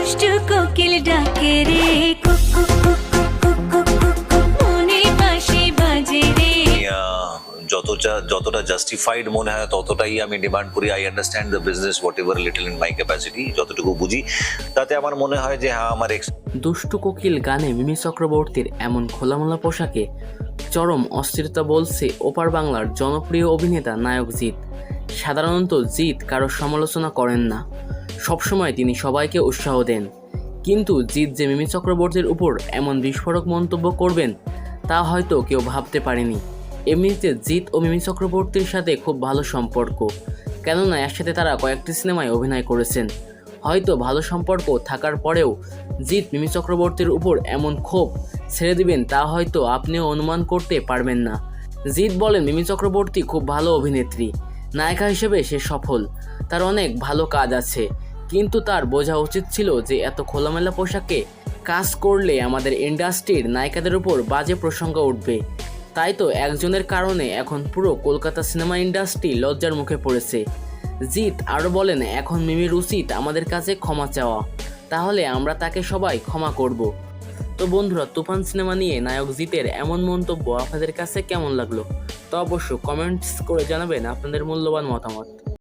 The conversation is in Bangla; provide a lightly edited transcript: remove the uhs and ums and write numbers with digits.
দুষ্টু কোকিল ডাকে রে, cook cook cook cook cook cook cook cook, মনের পাশে বাজে রে। যতটা জাস্টিফাইড মনে হয় ততটাই আমি ডিমান্ড করি। I understand the business what ever little in my capacity, যতটুকু বুঝি তাতে আমার মনে হয় যে হ্যাঁ আমার দুষ্টু কোকিল গানে মিমি চক্রবর্তীর এমন খোলামেলা পোশাকে চরম অস্থিরতা বলছে ওপার বাংলার জনপ্রিয় অভিনেতা নায়ক জিৎ। সাধারণত জিৎ কারো সমালোচনা করেন না, সবসময় তিনি সবাইকে উৎসাহ দেন। কিন্তু জিৎ যে মিমি চক্রবর্তীর উপর এমন বিস্ফোরক মন্তব্য করবেন তা হয়তো কেউ ভাবতে পারেনি। এমনিতে জিৎ ও মিমি চক্রবর্তীর সাথে খুব ভালো সম্পর্ক, কেননা একসাথে তারা কয়েকটি সিনেমায় অভিনয় করেছেন। হয়তো ভালো সম্পর্ক থাকার পরেও জিৎ মিমি চক্রবর্তীর উপর এমন ক্ষোভ ছেড়ে দিবেন তা হয়তো আপনিও অনুমান করতে পারবেন না। জিৎ বলেন, মিমি চক্রবর্তী খুব ভালো অভিনেত্রী, নায়িকা হিসেবে সে সফল, তার অনেক ভালো কাজ আছে, কিন্তু তার বোঝা উচিত ছিল যে এত খোলামেলা পোশাকে কাজ করলে আমাদের ইন্ডাস্ট্রির নায়িকাদের উপর বাজে প্রসঙ্গ উঠবে। তাই তো একজনের কারণে এখন পুরো কলকাতা সিনেমা ইন্ডাস্ট্রি লজ্জার মুখে পড়েছে। জিৎ আরও বলেন, এখন মিমির উচিত আমাদের কাছে ক্ষমা চাওয়া, তাহলে আমরা তাকে সবাই ক্ষমা করব। তো বন্ধুরা, তুফান সিনেমা নিয়ে নায়ক জিতের এমন মন্তব্য আপনাদের কাছে কেমন লাগলো? তো অবশ্যই কমেন্টস করে জানাবেন আপনাদের মূল্যবান মতামত।